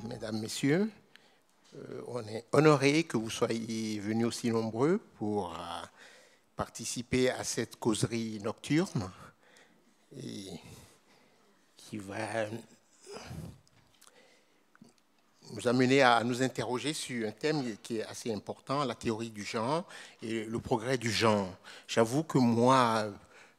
mesdames, messieurs. On est honoré que vous soyez venus aussi nombreux pour participer à cette causerie nocturne et qui va nous amener à nous interroger sur un thème qui est assez important, la théorie du genre et le progrès du genre. J'avoue que moi,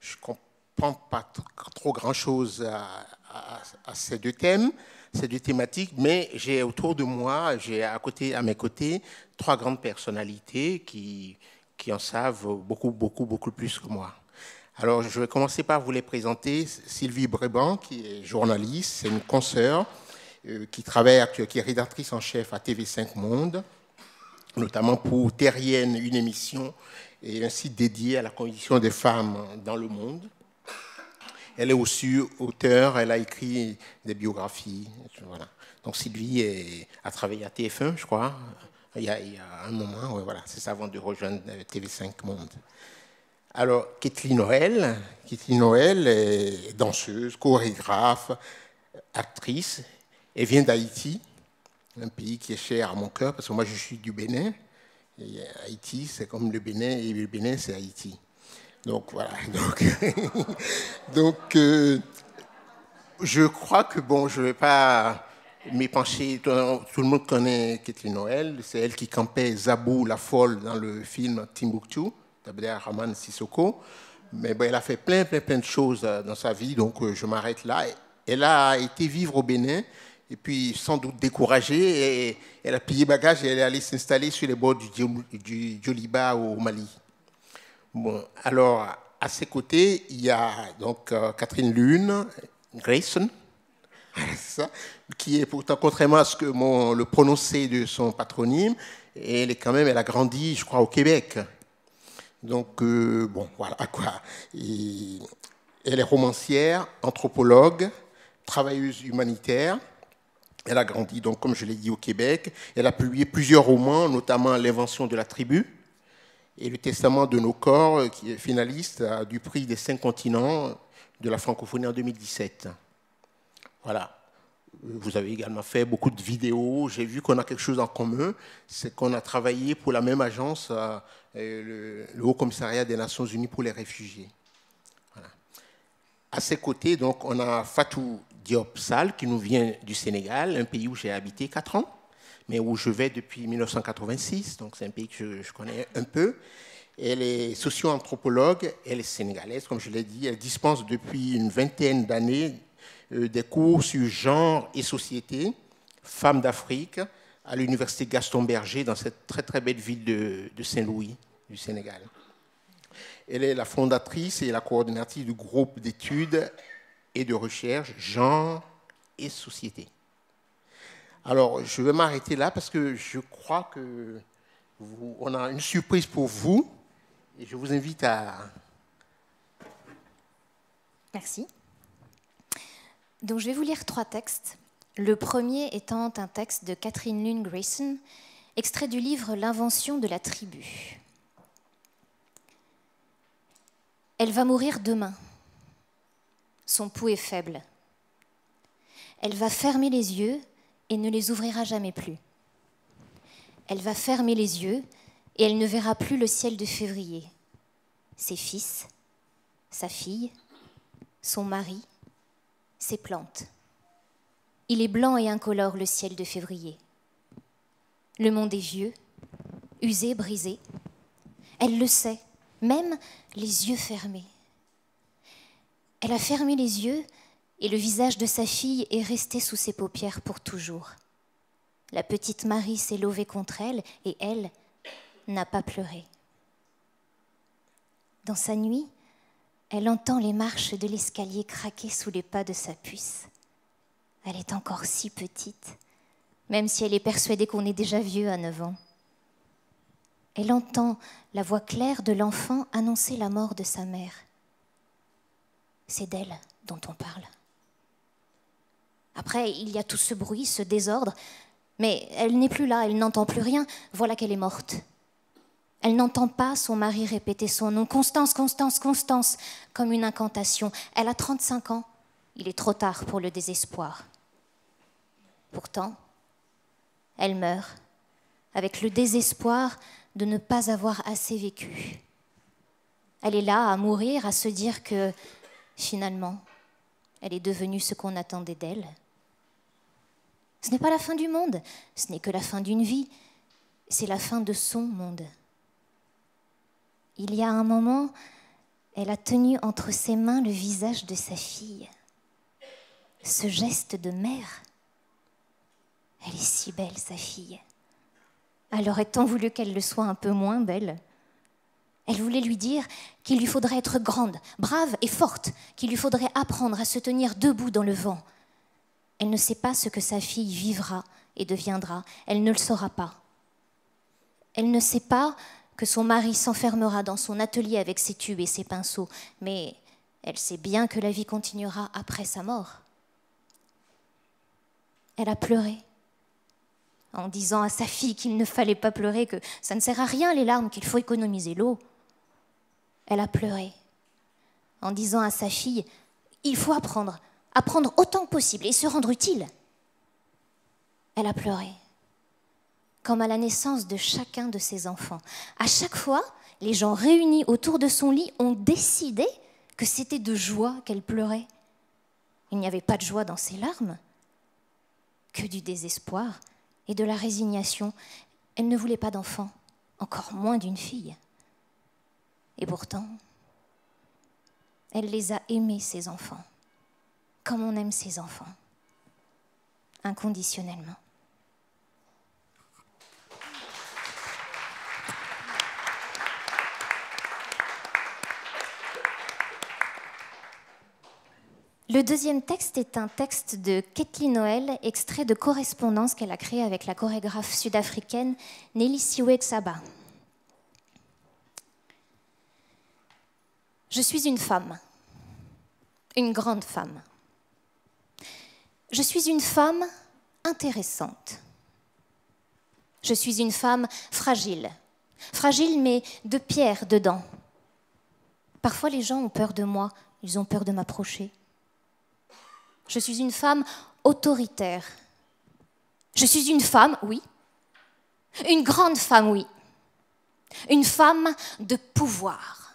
je ne comprends pas trop grand-chose à ces deux thèmes, ces deux thématiques, mais j'ai autour de moi, j'ai à mes côtés, trois grandes personnalités qui en savent beaucoup plus que moi. Alors, je vais commencer par vous les présenter. Sylvie Bréban, qui est journaliste, c'est une consoeur qui travaille actuellement, qui est rédactrice en chef à TV5 Monde, notamment pour Terrienne, une émission et un site dédié à la condition des femmes dans le monde. Elle est aussi auteure, elle a écrit des biographies. Voilà. Donc Sylvie a travaillé à TF1, je crois, il y a un moment, ouais, voilà, c'est ça, avant de rejoindre TV5 Monde. Alors, Kathleen Noël est danseuse, chorégraphe, actrice. Elle vient d'Haïti, un pays qui est cher à mon cœur, parce que moi je suis du Bénin. Et Haïti, c'est comme le Bénin, et le Bénin, c'est Haïti. Donc voilà. Donc je crois que, bon, je ne vais pas m'épancher. Tout le monde connaît Kathleen Noël. C'est elle qui campait Zabou la folle dans le film Timbuktu, d'Abderrahmane Sissoko. Mais bon, elle a fait plein de choses dans sa vie, donc je m'arrête là. Elle a été vivre au Bénin. Et puis, sans doute découragée, et elle a plié bagage et elle est allée s'installer sur les bords du Djoliba au Mali. Bon, alors, à ses côtés, il y a donc Catherine Lune Grayson, ça, qui est pourtant, contrairement à ce que le prononcé de son patronyme, elle a grandi, je crois, au Québec. Donc, bon, voilà quoi. Et elle est romancière, anthropologue, travailleuse humanitaire. Elle a grandi, donc, comme je l'ai dit, au Québec. Elle a publié plusieurs romans, notamment L'invention de la tribu et Le testament de nos corps, qui est finaliste du prix des 5 continents de la francophonie en 2017. Voilà. Vous avez également fait beaucoup de vidéos. J'ai vu qu'on a quelque chose en commun, c'est qu'on a travaillé pour la même agence, le Haut Commissariat des Nations Unies pour les réfugiés. Voilà. À ses côtés, donc, on a Fatou Diop Sall, qui nous vient du Sénégal, un pays où j'ai habité 4 ans, mais où je vais depuis 1986, donc c'est un pays que je connais un peu. Elle est socio-anthropologue, elle est sénégalaise, comme je l'ai dit. Elle dispense depuis une vingtaine d'années des cours sur genre et société, femmes d'Afrique, à l'université Gaston Berger, dans cette très belle ville de Saint-Louis, du Sénégal. Elle est la fondatrice et la coordinatrice du groupe d'études et de recherche genre et société. Alors, je vais m'arrêter là parce que je crois qu'on a une surprise pour vous et je vous invite à... Merci. Donc, je vais vous lire 3 textes. Le premier étant un texte de Catherine Lune Grayson, extrait du livre L'invention de la tribu. Elle va mourir demain. Son pouls est faible. Elle va fermer les yeux et ne les ouvrira jamais plus. Elle va fermer les yeux et elle ne verra plus le ciel de février. Ses fils, sa fille, son mari, ses plantes. Il est blanc et incolore le ciel de février. Le monde est vieux, usé, brisé. Elle le sait, même les yeux fermés. Elle a fermé les yeux et le visage de sa fille est resté sous ses paupières pour toujours. La petite Marie s'est levée contre elle et elle n'a pas pleuré. Dans sa nuit, elle entend les marches de l'escalier craquer sous les pas de sa puce. Elle est encore si petite, même si elle est persuadée qu'on est déjà vieux à 9 ans. Elle entend la voix claire de l'enfant annoncer la mort de sa mère. C'est d'elle dont on parle. Après, il y a tout ce bruit, ce désordre, mais elle n'est plus là, elle n'entend plus rien, voilà qu'elle est morte. Elle n'entend pas son mari répéter son nom, Constance, Constance, Constance, comme une incantation. Elle a 35 ans, il est trop tard pour le désespoir. Pourtant, pourtant, elle meurt avec le désespoir de ne pas avoir assez vécu. Elle est là à mourir, à se dire que, finalement, elle est devenue ce qu'on attendait d'elle. Ce n'est pas la fin du monde, ce n'est que la fin d'une vie, c'est la fin de son monde. Il y a un moment, elle a tenu entre ses mains le visage de sa fille. Ce geste de mère, elle est si belle, sa fille. Elle aurait tant voulu qu'elle le soit un peu moins belle. Elle voulait lui dire qu'il lui faudrait être grande, brave et forte, qu'il lui faudrait apprendre à se tenir debout dans le vent. Elle ne sait pas ce que sa fille vivra et deviendra. Elle ne le saura pas. Elle ne sait pas que son mari s'enfermera dans son atelier avec ses tubes et ses pinceaux, mais elle sait bien que la vie continuera après sa mort. Elle a pleuré, en disant à sa fille qu'il ne fallait pas pleurer, que ça ne sert à rien les larmes, qu'il faut économiser l'eau. Elle a pleuré, en disant à sa fille, il faut apprendre autant que possible et se rendre utile. Elle a pleuré, comme à la naissance de chacun de ses enfants. À chaque fois, les gens réunis autour de son lit ont décidé que c'était de joie qu'elle pleurait. Il n'y avait pas de joie dans ses larmes, que du désespoir et de la résignation. Elle ne voulait pas d'enfant, encore moins d'une fille. Et pourtant, elle les a aimés, ses enfants, comme on aime ses enfants, inconditionnellement. Le deuxième texte est un texte de Ketli Noel, extrait de correspondance qu'elle a créée avec la chorégraphe sud-africaine Nelisiwe Xaba. Je suis une femme, une grande femme. Je suis une femme intéressante. Je suis une femme fragile, fragile mais de pierre dedans. Parfois les gens ont peur de moi, ils ont peur de m'approcher. Je suis une femme autoritaire. Je suis une femme, oui. Une grande femme, oui. Une femme de pouvoir.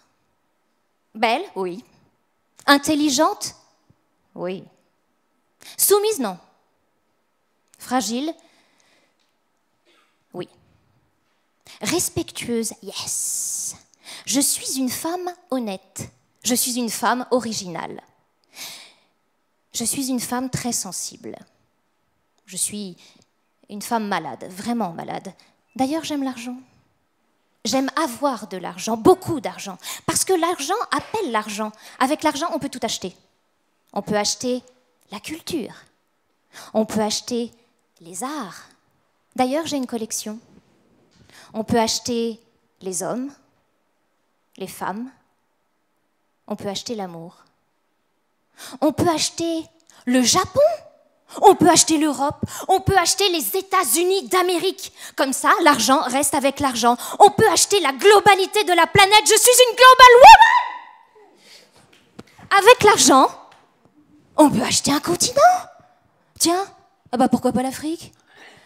Belle, oui. Intelligente, oui. Soumise, non. Fragile, oui. Respectueuse, yes. Je suis une femme honnête. Je suis une femme originale. Je suis une femme très sensible. Je suis une femme malade, vraiment malade. D'ailleurs, j'aime l'argent. J'aime avoir de l'argent, beaucoup d'argent, parce que l'argent appelle l'argent. Avec l'argent, on peut tout acheter. On peut acheter la culture. On peut acheter les arts. D'ailleurs, j'ai une collection. On peut acheter les hommes, les femmes. On peut acheter l'amour. On peut acheter le Japon, on peut acheter l'Europe, on peut acheter les États-Unis d'Amérique. Comme ça, l'argent reste avec l'argent. On peut acheter la globalité de la planète. Je suis une global woman. Avec l'argent, on peut acheter un continent. Tiens, pourquoi pas l'Afrique?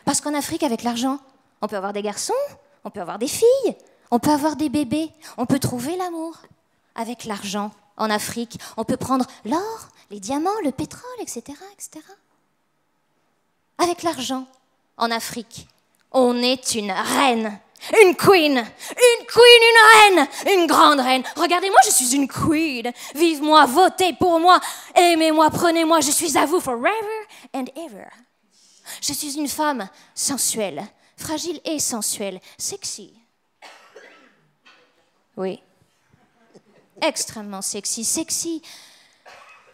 Parce qu'en Afrique, avec l'argent, on peut avoir des garçons, on peut avoir des filles, on peut avoir des bébés, on peut trouver l'amour. Avec l'argent, en Afrique, on peut prendre l'or, les diamants, le pétrole, etc., etc. Avec l'argent, en Afrique, on est une reine, une queen, une reine, une grande reine. Regardez-moi, je suis une queen. Vive-moi, votez pour moi, aimez-moi, prenez-moi, je suis à vous forever and ever. Je suis une femme sensuelle, fragile et sensuelle, sexy. Oui. Extrêmement sexy,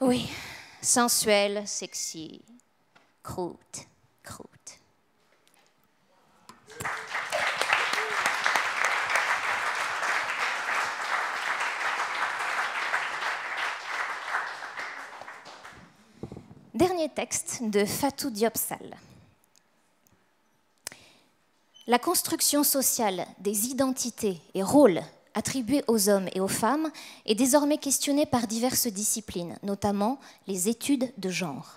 oui, sensuel, sexy, croûte. Dernier texte de Fatou Diop Sall. La construction sociale des identités et rôles attribuée aux hommes et aux femmes est désormais questionnée par diverses disciplines, notamment les études de genre.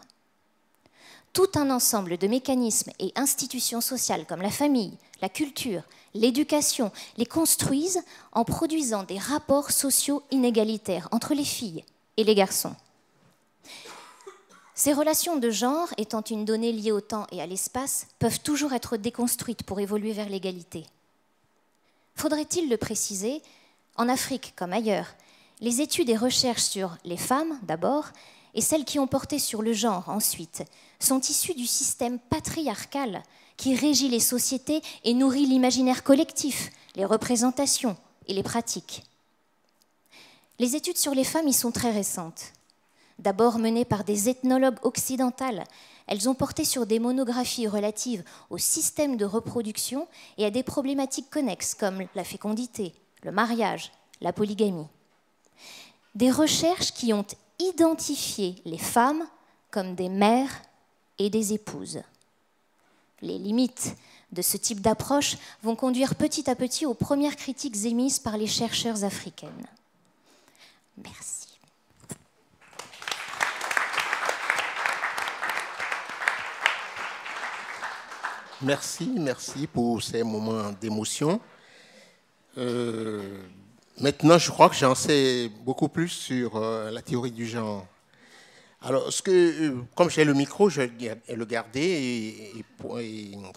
tout un ensemble de mécanismes et institutions sociales comme la famille, la culture, l'éducation, les construisent en produisant des rapports sociaux inégalitaires entre les filles et les garçons. Ces relations de genre, étant une donnée liée au temps et à l'espace, peuvent toujours être déconstruites pour évoluer vers l'égalité. Faudrait-il le préciser, en Afrique comme ailleurs, les études et recherches sur les femmes, d'abord, et celles qui ont porté sur le genre, ensuite, sont issues du système patriarcal qui régit les sociétés et nourrit l'imaginaire collectif, les représentations et les pratiques. Les études sur les femmes y sont très récentes. D'abord menées par des ethnologues occidentales, elles ont porté sur des monographies relatives au système de reproduction et à des problématiques connexes comme la fécondité, le mariage, la polygamie. Des recherches qui ont identifié les femmes comme des mères et des épouses. Les limites de ce type d'approche vont conduire petit à petit aux premières critiques émises par les chercheurs africaines. Merci. Merci pour ces moments d'émotion. Maintenant, je crois que j'en sais beaucoup plus sur la théorie du genre. Alors, comme j'ai le micro, je vais le garder et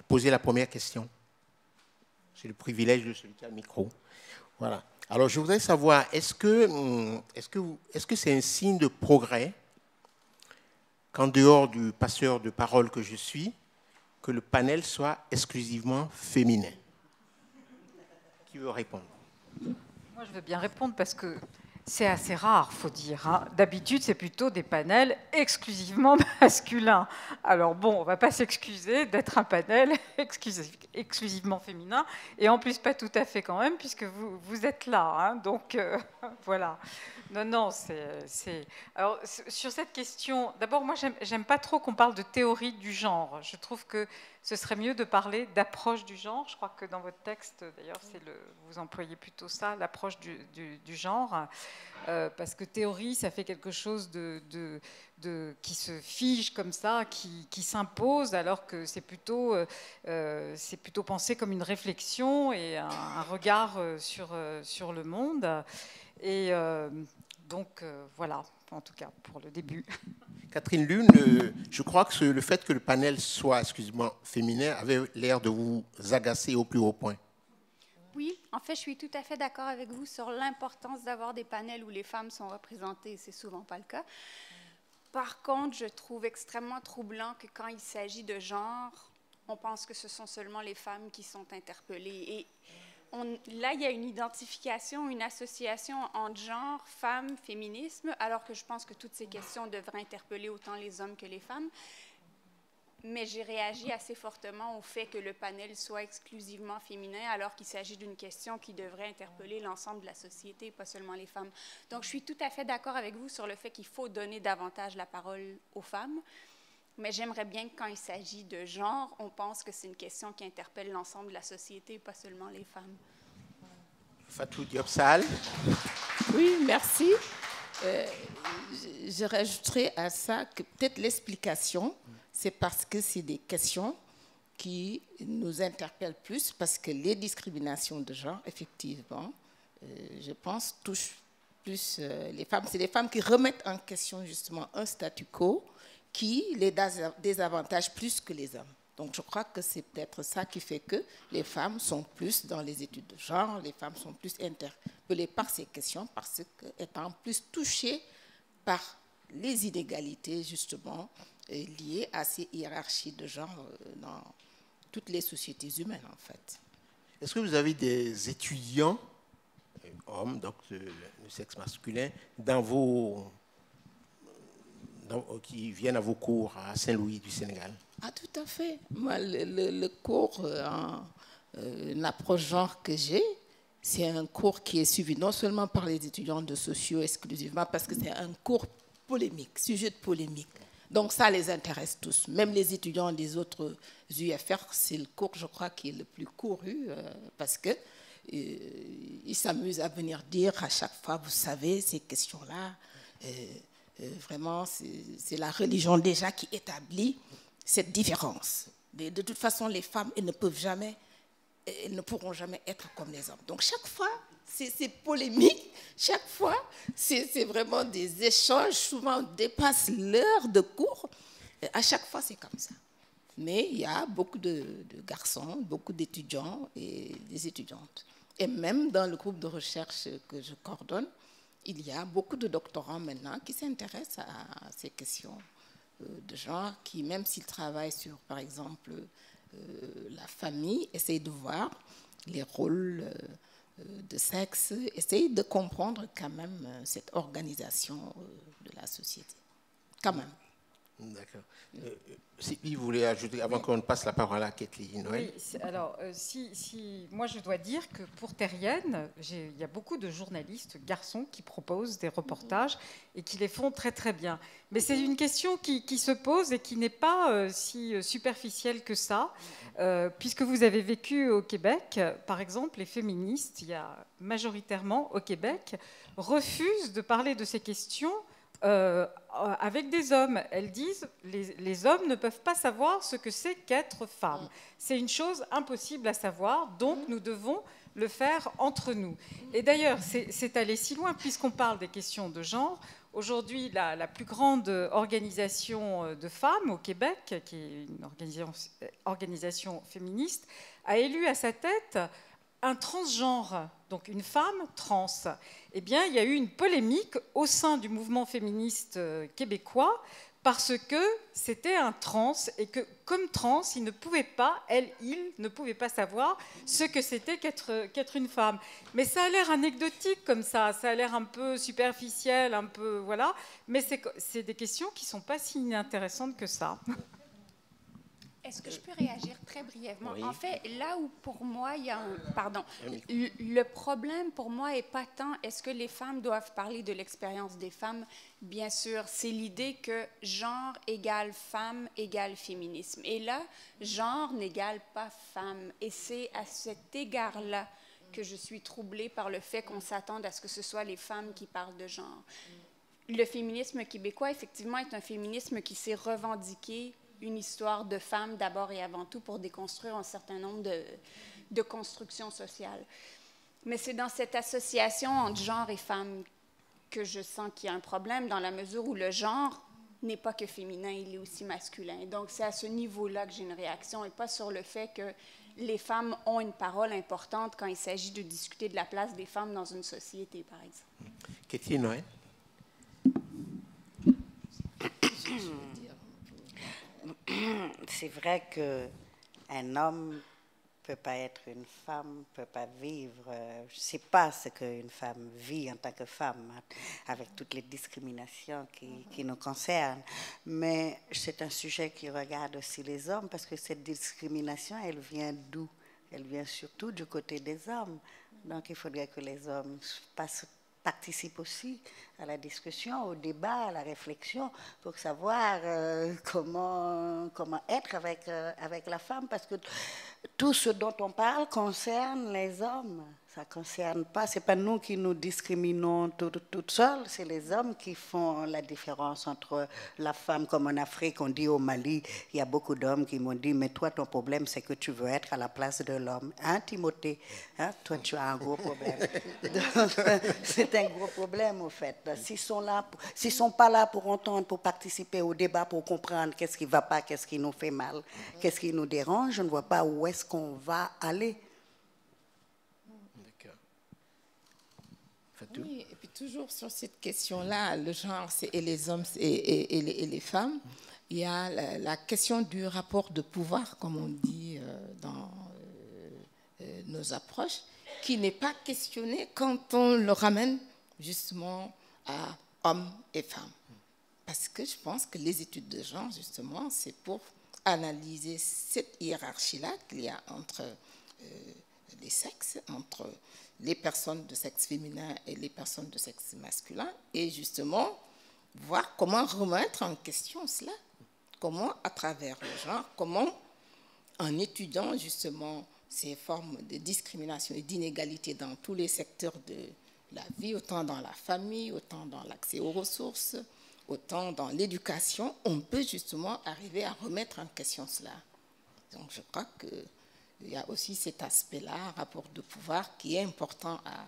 poser la première question. J'ai le privilège de celui qui a le micro. Voilà. Alors, je voudrais savoir, est-ce que c'est un signe de progrès qu'en dehors du passeur de parole que je suis, que le panel soit exclusivement féminin? Qui veut répondre? Moi, je veux bien répondre parce que c'est assez rare, faut dire. Hein. D'habitude, c'est plutôt des panels exclusivement masculins. Alors bon, on ne va pas s'excuser d'être un panel exclusivement féminin, et en plus pas tout à fait quand même, puisque vous êtes là. Hein. Donc voilà. Non, c'est... Alors, sur cette question, d'abord, moi, j'aime pas trop qu'on parle de théorie du genre. Je trouve que ce serait mieux de parler d'approche du genre. Je crois que dans votre texte, d'ailleurs, vous employez plutôt ça, l'approche du genre, parce que théorie, ça fait quelque chose qui se fige comme ça, qui s'impose, alors que c'est plutôt pensé comme une réflexion et un regard sur le monde. Et donc, voilà, en tout cas, pour le début. Catherine Lune, je crois que le fait que le panel soit exclusivement féminin avait l'air de vous agacer au plus haut point. Oui, en fait, je suis tout à fait d'accord avec vous sur l'importance d'avoir des panels où les femmes sont représentées. C'est souvent pas le cas. Par contre, je trouve extrêmement troublant que quand il s'agit de genre, on pense que ce sont seulement les femmes qui sont interpellées. Et là, il y a une identification, une association entre genre, femme, féminisme, alors que je pense que toutes ces questions devraient interpeller autant les hommes que les femmes. Mais j'ai réagi assez fortement au fait que le panel soit exclusivement féminin, alors qu'il s'agit d'une question qui devrait interpeller l'ensemble de la société, pas seulement les femmes. Donc, je suis tout à fait d'accord avec vous sur le fait qu'il faut donner davantage la parole aux femmes. Mais j'aimerais bien que quand il s'agit de genre, on pense que c'est une question qui interpelle l'ensemble de la société, pas seulement les femmes. Fatou Diop Sall. Oui, merci. Je rajouterai à ça que peut-être l'explication, c'est parce que c'est des questions qui nous interpellent plus, parce que les discriminations de genre, effectivement, je pense, touchent plus les femmes. C'est les femmes qui remettent en question justement un statu quo qui les désavantage plus que les hommes. Donc je crois que c'est peut-être ça qui fait que les femmes sont plus dans les études de genre, les femmes sont plus interpellées par ces questions, parce qu'étant plus touchées par les inégalités justement liées à ces hiérarchies de genre dans toutes les sociétés humaines en fait. Est-ce que vous avez des étudiants, hommes, donc le sexe masculin, qui viennent à vos cours à Saint-Louis du Sénégal? Ah, tout à fait. Moi, le cours en approche genre que j'ai, c'est un cours qui est suivi non seulement par les étudiants de socio exclusivement, parce que c'est un cours polémique, sujet de polémique. Donc ça les intéresse tous. Même les étudiants des autres UFR, c'est le cours, je crois, qui est le plus couru, parce que ils s'amusent à venir dire à chaque fois, vous savez, ces questions-là, vraiment, c'est la religion déjà qui établit cette différence. De toute façon, les femmes, elles ne pourront jamais être comme les hommes. Donc chaque fois, c'est polémique, chaque fois, c'est vraiment des échanges, souvent on dépasse l'heure de cours, et à chaque fois c'est comme ça. Mais il y a beaucoup de garçons, beaucoup d'étudiants et des étudiantes. Et même dans le groupe de recherche que je coordonne, il y a beaucoup de doctorants maintenant qui s'intéressent à ces questions de genre, qui même s'ils travaillent sur, par exemple, la famille, essayent de voir les rôles de sexe, essayent de comprendre quand même cette organisation de la société. Quand même. D'accord. Si vous voulez ajouter, avant qu'on passe la parole à Kathleen Noël. Oui, alors, moi je dois dire que pour Terrienne, il y a beaucoup de journalistes garçons qui proposent des reportages et qui les font très très bien. Mais c'est une question qui se pose et qui n'est pas si superficielle que ça, puisque vous avez vécu au Québec, par exemple, les féministes, il y a majoritairement au Québec, refusent de parler de ces questions avec des hommes. Elles disent les hommes ne peuvent pas savoir ce que c'est qu'être femme. C'est une chose impossible à savoir, donc nous devons le faire entre nous. Et d'ailleurs, c'est allé si loin, puisqu'on parle des questions de genre. Aujourd'hui, la plus grande organisation de femmes au Québec, qui est une organisation féministe, a élu à sa tête un transgenre, donc une femme trans. Eh bien, il y a eu une polémique au sein du mouvement féministe québécois parce que c'était un trans et que, comme trans, il ne pouvait pas, il ne pouvait pas savoir ce que c'était qu'être une femme. Mais ça a l'air anecdotique comme ça a l'air un peu superficiel, un peu, voilà. Mais c'est des questions qui ne sont pas si inintéressantes que ça. Est-ce que je peux réagir très brièvement? Oui. En fait, là où pour moi, il y a le problème pour moi est pas tant est-ce que les femmes doivent parler de l'expérience des femmes? Bien sûr, c'est l'idée que genre égale femme égale féminisme. Et là, genre n'égale pas femme. Et c'est à cet égard-là que je suis troublée par le fait qu'on s'attende à ce que ce soit les femmes qui parlent de genre. Le féminisme québécois, effectivement, est un féminisme qui s'est revendiqué une histoire de femmes d'abord et avant tout pour déconstruire un certain nombre de constructions sociales. Mais c'est dans cette association entre genre et femme que je sens qu'il y a un problème, dans la mesure où le genre n'est pas que féminin, il est aussi masculin. Et donc c'est à ce niveau-là que j'ai une réaction et pas sur le fait que les femmes ont une parole importante quand il s'agit de discuter de la place des femmes dans une société, par exemple. Kathleen Noël. C'est vrai qu'un homme ne peut pas être une femme, ne peut pas vivre. Je ne sais pas ce qu'une femme vit en tant que femme, avec toutes les discriminations qui nous concernent. Mais c'est un sujet qui regarde aussi les hommes, parce que cette discrimination, elle vient d'où? Elle vient surtout du côté des hommes. Donc il faudrait que les hommes participent aussi à la discussion, au débat, à la réflexion, pour savoir comment être avec la femme, parce que tout ce dont on parle concerne les hommes. Ça concerne pas, c'est pas nous qui nous discriminons toutes seules, c'est les hommes qui font la différence entre la femme. Comme en Afrique, on dit au Mali, il y a beaucoup d'hommes qui m'ont dit, mais toi, ton problème, c'est que tu veux être à la place de l'homme. Hein, Timothée? Hein, toi, tu as un gros problème. C'est un gros problème, au fait. S'ils sont pas là pour entendre, pour participer au débat, pour comprendre qu'est-ce qui va pas, qu'est-ce qui nous fait mal, qu'est-ce qui nous dérange, je ne vois pas où est-ce qu'on va aller. Oui, et puis toujours sur cette question-là, le genre et les hommes et les femmes, il y a la question du rapport de pouvoir, comme on dit dans nos approches, qui n'est pas questionné quand on le ramène justement à hommes et femmes. Parce que je pense que les études de genre, justement, c'est pour analyser cette hiérarchie-là qu'il y a entre les sexes, entre les personnes de sexe féminin et les personnes de sexe masculin, et justement voir comment remettre en question cela, comment à travers le genre, comment en étudiant justement ces formes de discrimination et d'inégalité dans tous les secteurs de la vie, autant dans la famille, autant dans l'accès aux ressources, autant dans l'éducation, on peut justement arriver à remettre en question cela. Donc je crois qu'il y a aussi cet aspect-là, rapport de pouvoir, qui est important à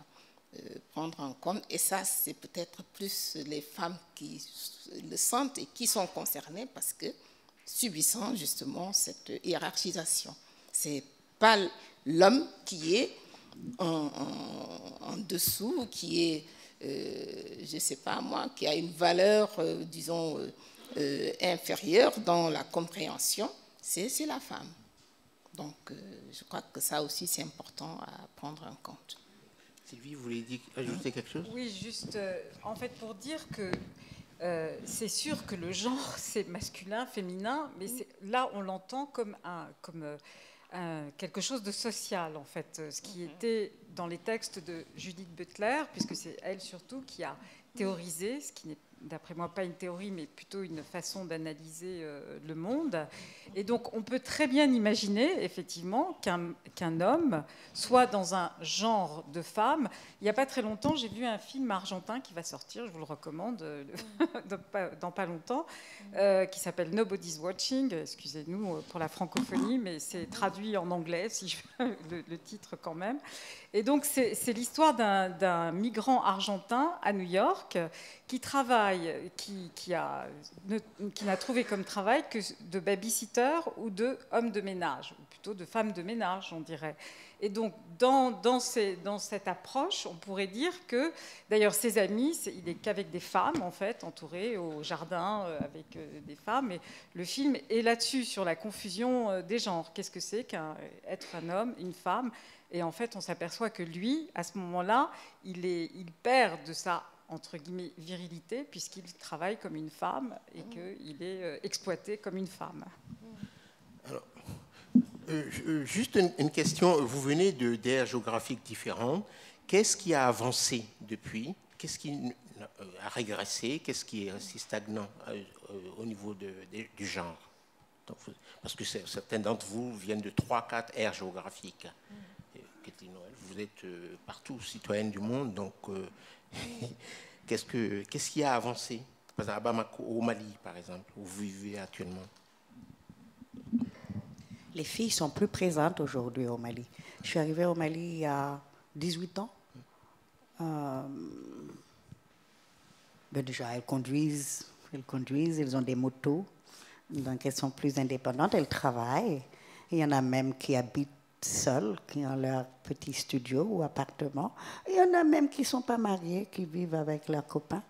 prendre en compte. Et ça, c'est peut-être plus les femmes qui le sentent et qui sont concernées parce que subissant justement cette hiérarchisation. C'est pas l'homme qui est en dessous, qui est, je ne sais pas moi, qui a une valeur, disons, inférieure dans la compréhension, c'est la femme. Donc, je crois que ça aussi, c'est important à prendre en compte. Sylvie, vous voulez ajouter quelque chose? Oui, juste, en fait, pour dire que c'est sûr que le genre, c'est masculin, féminin, mais là, on l'entend comme quelque chose de social, en fait, ce qui était dans les textes de Judith Butler, puisque c'est elle surtout qui a théorisé, ce qui n'est d'après moi pas une théorie, mais plutôt une façon d'analyser le monde. Et donc on peut très bien imaginer effectivement qu'un homme soit dans un genre de femme. Il n'y a pas très longtemps, j'ai vu un film argentin qui va sortir, je vous le recommande, dans pas longtemps, qui s'appelle Nobody's Watching. Excusez-nous pour la francophonie, mais c'est traduit en anglais, si je le titre quand même. Et donc c'est l'histoire d'un migrant argentin à New York qui travaille, qui n'a trouvé comme travail que de babysitter ou de homme de ménage, ou plutôt de femme de ménage, on dirait. Et donc, dans cette approche, on pourrait dire que, d'ailleurs, ses amis, il n'est qu'avec des femmes, en fait, entouré au jardin avec des femmes. Et le film est là-dessus, sur la confusion des genres. Qu'est-ce que c'est qu'être un homme, une femme? Et en fait, on s'aperçoit que lui, à ce moment-là, il perd de sa entre guillemets virilité, puisqu'il travaille comme une femme et qu'il est exploité comme une femme. Alors, juste une question, vous venez d'aires géographiques différentes. Qu'est-ce qui a avancé depuis? Qu'est-ce qui a régressé? Qu'est-ce qui est resté stagnant au niveau du genre? Donc, parce que certains d'entre vous viennent de 3-4 aires géographiques. Vous êtes partout, citoyenne du monde, donc qu'est-ce qui a avancé? Par exemple, à Bamako, au Mali, par exemple, où vous vivez actuellement. Les filles sont plus présentes aujourd'hui au Mali. Je suis arrivée au Mali il y a 18 ans. Déjà, elles conduisent, elles ont des motos, donc elles sont plus indépendantes, elles travaillent. Il y en a même qui habitent seuls, qui ont leur petit studio ou appartement. Il y en a même qui ne sont pas mariés, qui vivent avec leurs copains.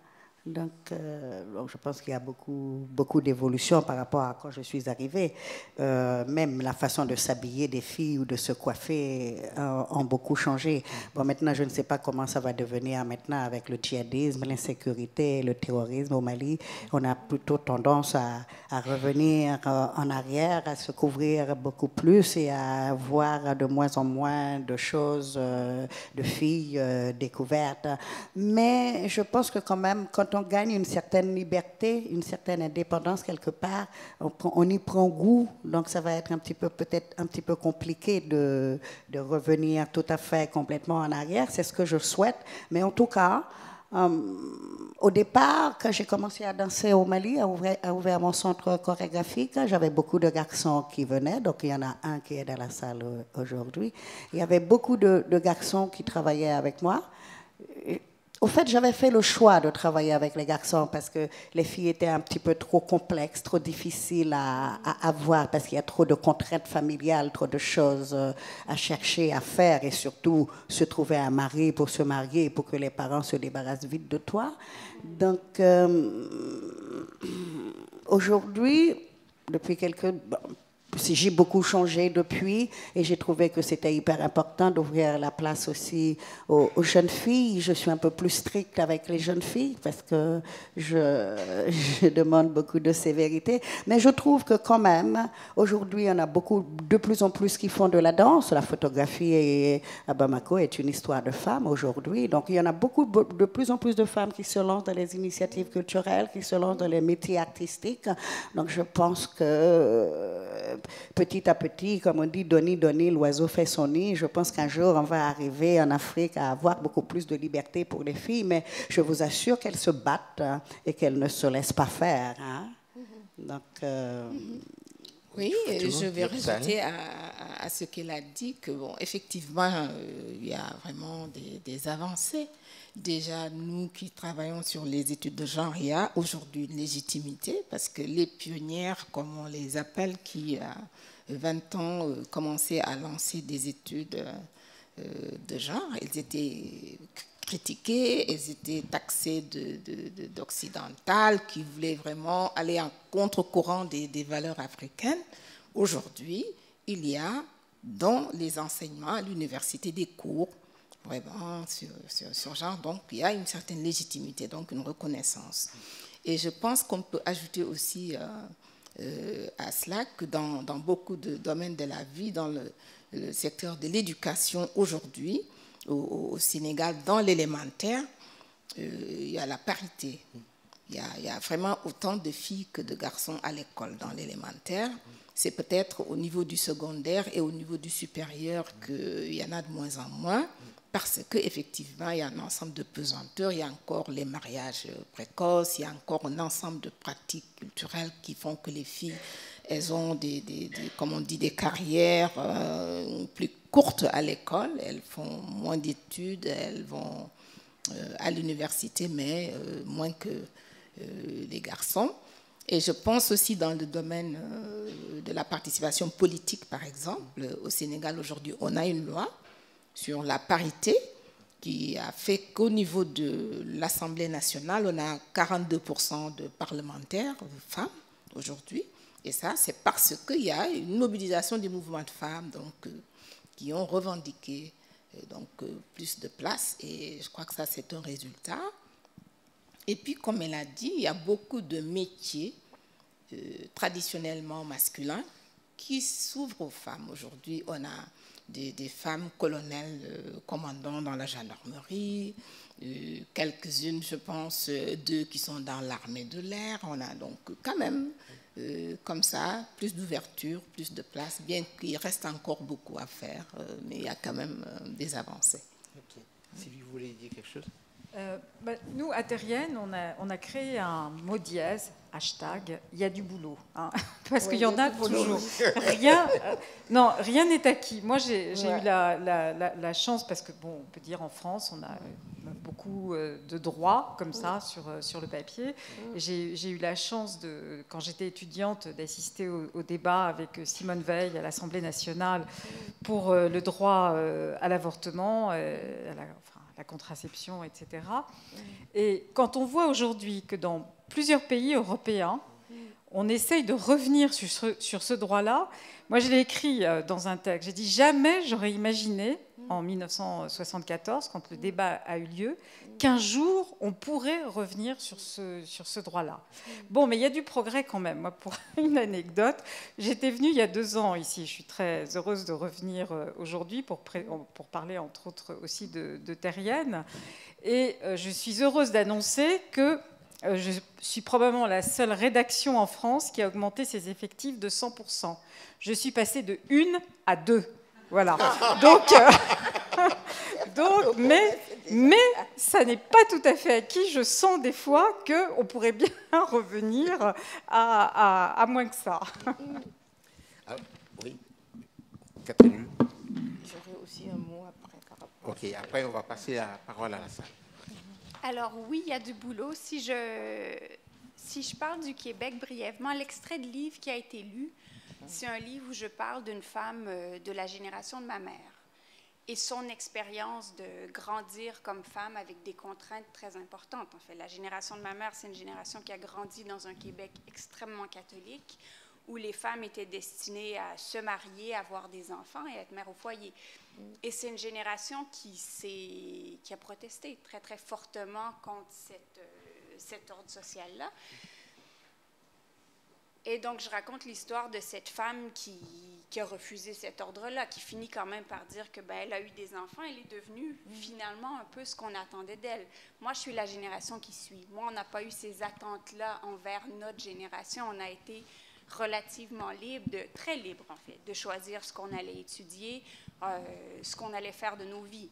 Donc je pense qu'il y a beaucoup d'évolution par rapport à quand je suis arrivée. Même la façon de s'habiller des filles ou de se coiffer ont beaucoup changé. Bon, maintenant, je ne sais pas comment ça va devenir maintenant avec le djihadisme, l'insécurité, le terrorisme au Mali. On a plutôt tendance à revenir en arrière, à se couvrir beaucoup plus et à voir de moins en moins de choses, de filles découvertes. Mais je pense que quand même, quand on gagne une certaine liberté, une certaine indépendance quelque part, on y prend goût, donc ça va être peut-être un petit peu compliqué de revenir tout à fait complètement en arrière, c'est ce que je souhaite, mais en tout cas, au départ, quand j'ai commencé à danser au Mali, à ouvrir mon centre chorégraphique, j'avais beaucoup de garçons qui venaient, donc il y en a un qui est dans la salle aujourd'hui, il y avait beaucoup de garçons qui travaillaient avec moi. Au fait, j'avais fait le choix de travailler avec les garçons parce que les filles étaient un petit peu trop complexes, trop difficiles à avoir parce qu'il y a trop de contraintes familiales, trop de choses à chercher, à faire et surtout se trouver un mari pour se marier, pour que les parents se débarrassent vite de toi. Donc, aujourd'hui, depuis j'ai beaucoup changé depuis et j'ai trouvé que c'était hyper important d'ouvrir la place aussi aux jeunes filles. Je suis un peu plus stricte avec les jeunes filles parce que je demande beaucoup de sévérité. Mais je trouve que quand même, aujourd'hui, il y en a de plus en plus qui font de la danse. La photographie à Bamako est une histoire de femmes aujourd'hui. Donc il y en a de plus en plus de femmes qui se lancent dans les initiatives culturelles, qui se lancent dans les métiers artistiques. Donc je pense que petit à petit, comme on dit, doni, doni, l'oiseau fait son nid. Je pense qu'un jour, on va arriver en Afrique à avoir beaucoup plus de liberté pour les filles, mais je vous assure qu'elles se battent et qu'elles ne se laissent pas faire. Hein. Donc, oui, je vais rajouter à ce qu'elle a dit que, bon, effectivement, il y a vraiment des avancées. Déjà, nous qui travaillons sur les études de genre, il y a aujourd'hui une légitimité parce que les pionnières, comme on les appelle, qui à 20 ans commençaient à lancer des études de genre, elles étaient critiquées, elles étaient taxées d'occidentales, qui voulaient vraiment aller en contre-courant des valeurs africaines. Aujourd'hui, il y a dans les enseignements à l'université des cours vraiment sur genre, donc il y a une certaine légitimité, donc une reconnaissance. Et je pense qu'on peut ajouter aussi à cela que dans beaucoup de domaines de la vie, dans le secteur de l'éducation aujourd'hui, au Sénégal, dans l'élémentaire, il y a la parité. Il y a vraiment autant de filles que de garçons à l'école dans l'élémentaire. C'est peut-être au niveau du secondaire et au niveau du supérieur qu'il y en a de moins en moins, parce qu'effectivement, il y a un ensemble de pesanteurs, il y a encore les mariages précoces, il y a encore un ensemble de pratiques culturelles qui font que les filles, elles ont comme on dit, des carrières plus courtes à l'école, elles font moins d'études, elles vont à l'université, mais moins que les garçons. Et je pense aussi dans le domaine de la participation politique, par exemple. Au Sénégal, aujourd'hui, on a une loi sur la parité qui a fait qu'au niveau de l'Assemblée nationale, on a 42% de parlementaires femmes aujourd'hui. Et ça, c'est parce qu'il y a une mobilisation des mouvements de femmes donc, qui ont revendiqué donc, plus de place. Et je crois que ça, c'est un résultat. Et puis, comme elle a dit, il y a beaucoup de métiers traditionnellement masculins qui s'ouvrent aux femmes. Aujourd'hui, on a des femmes colonels commandants dans la gendarmerie, quelques-unes, je pense, 2 qui sont dans l'armée de l'air. On a donc quand même, comme ça, plus d'ouverture, plus de place, bien qu'il reste encore beaucoup à faire, mais il y a quand même des avancées. Okay. Sylvie, vous voulez dire quelque chose? Nous, à Terrienne, on a créé un mot dièse, hashtag, il y a du boulot. Hein, parce qu'il y en a toujours. Rien n'est acquis. Moi, j'ai eu la chance, parce que, bon, on peut dire en France, on a beaucoup de droits comme ça sur le papier. J'ai eu la chance, quand j'étais étudiante, d'assister au débat avec Simone Veil à l'Assemblée nationale pour le droit à l'avortement, la contraception, etc. Et quand on voit aujourd'hui que dans plusieurs pays européens, on essaye de revenir sur ce droit-là, moi je l'ai écrit dans un texte, j'ai dit jamais j'aurais imaginé, en 1974, quand le débat a eu lieu, qu'un jour on pourrait revenir sur ce droit-là. Bon, mais il y a du progrès quand même. Moi, pour une anecdote, j'étais venue il y a 2 ans ici, je suis très heureuse de revenir aujourd'hui pour parler entre autres aussi de Terrienne, et je suis heureuse d'annoncer que je suis probablement la seule rédaction en France qui a augmenté ses effectifs de 100%. Je suis passée de 1 à 2. Voilà. Mais ça n'est pas tout à fait acquis. Je sens des fois qu'on pourrait bien revenir à moins que ça. Ah, oui. Catherine. J'aurais aussi un mot après. Ok, après on va passer la parole à la salle. Alors oui, il y a du boulot. Si je parle du Québec brièvement, l'extrait de livre qui a été lu, c'est un livre où je parle d'une femme de la génération de ma mère et son expérience de grandir comme femme avec des contraintes très importantes. En fait, la génération de ma mère, c'est une génération qui a grandi dans un Québec extrêmement catholique où les femmes étaient destinées à se marier, avoir des enfants et être mères au foyer. Et c'est une génération qui a protesté très, très fortement contre cet ordre social-là. Et donc, je raconte l'histoire de cette femme qui a refusé cet ordre-là, qui finit quand même par dire que elle a eu des enfants, elle est devenue finalement un peu ce qu'on attendait d'elle. Moi, je suis la génération qui suit. Moi, on n'a pas eu ces attentes-là envers notre génération. On a été relativement libre, très libre en fait, de choisir ce qu'on allait étudier, ce qu'on allait faire de nos vies.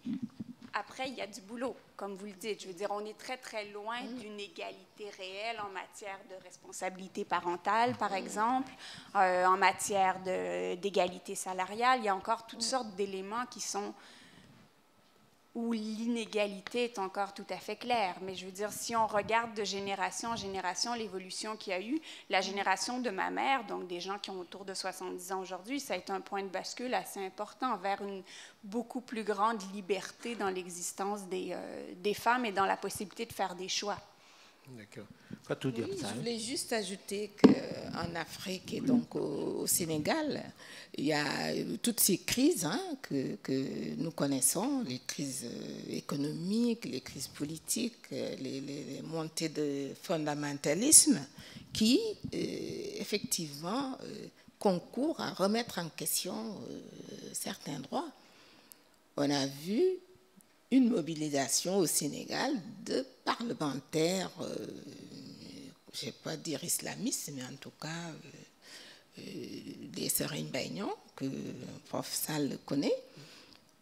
Après, il y a du boulot, comme vous le dites. Je veux dire, on est très, très loin d'une égalité réelle en matière de responsabilité parentale, par exemple, en matière d'égalité salariale. Il y a encore toutes sortes d'éléments qui sont où l'inégalité est encore tout à fait claire. Mais je veux dire, si on regarde de génération en génération l'évolution qu'il y a eu, la génération de ma mère, donc des gens qui ont autour de 70 ans aujourd'hui, ça a été un point de bascule assez important vers une beaucoup plus grande liberté dans l'existence des femmes et dans la possibilité de faire des choix. D'accord. Pas tout dire ça. Je voulais juste ajouter qu'en Afrique et donc au Sénégal, il y a toutes ces crises que nous connaissons, les crises économiques, les crises politiques, les montées de fondamentalisme qui, effectivement, concourent à remettre en question certains droits. On a vu une mobilisation au Sénégal de parlementaires, je ne vais pas dire islamistes, mais en tout cas des Serigne Baignan, que prof Sall connaît,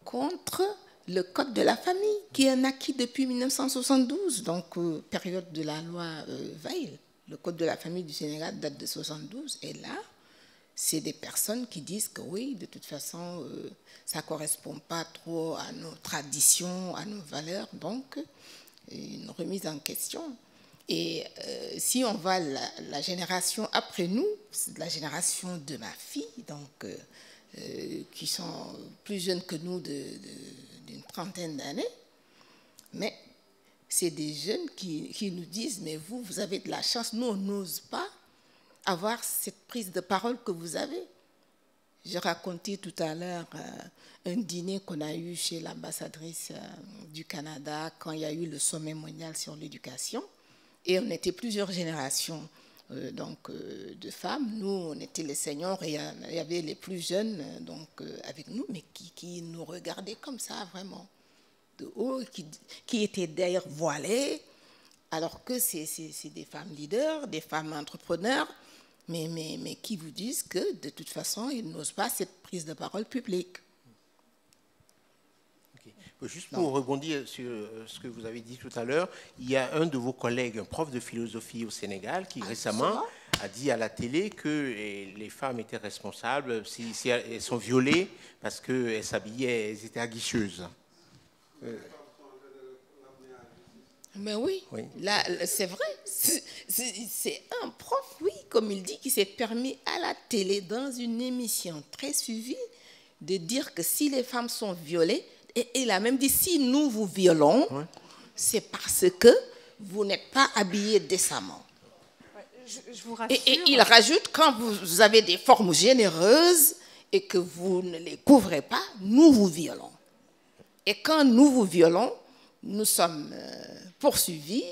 contre le Code de la famille, qui est un acquis depuis 1972, donc période de la loi Veil. Le Code de la famille du Sénégal date de 1972, et là, c'est des personnes qui disent que oui, de toute façon, ça ne correspond pas trop à nos traditions, à nos valeurs, donc une remise en question. Et si on va la génération après nous, c'est la génération de ma fille, donc qui sont plus jeunes que nous d'une trentaine d'années, mais c'est des jeunes qui nous disent, mais vous avez de la chance, nous on n'ose pas avoir cette prise de parole que vous avez. J'ai raconté tout à l'heure un dîner qu'on a eu chez l'ambassadrice du Canada quand il y a eu le sommet mondial sur l'éducation. Et on était plusieurs générations de femmes. Nous, on était les seniors et il y avait les plus jeunes avec nous, mais qui nous regardaient comme ça, vraiment, de haut, qui étaient d'ailleurs voilées, alors que c'est des femmes leaders, des femmes entrepreneurs, mais qui vous disent que, de toute façon, ils n'osent pas cette prise de parole publique. Juste pour rebondir sur ce que vous avez dit tout à l'heure, il y a un de vos collègues, un prof de philosophie au Sénégal, qui récemment a dit à la télé que les femmes étaient responsables si elles sont violées parce qu'elles s'habillaient, elles étaient aguicheuses. Mais oui, là, c'est vrai. C'est un prof, oui, comme il dit, qui s'est permis à la télé, dans une émission très suivie, de dire que si les femmes sont violées, et il a même dit, si nous vous violons, c'est parce que vous n'êtes pas habillés décemment. Je vous rassure. Et il rajoute, quand vous avez des formes généreuses et que vous ne les couvrez pas, nous vous violons. Et quand nous vous violons, nous sommes poursuivis,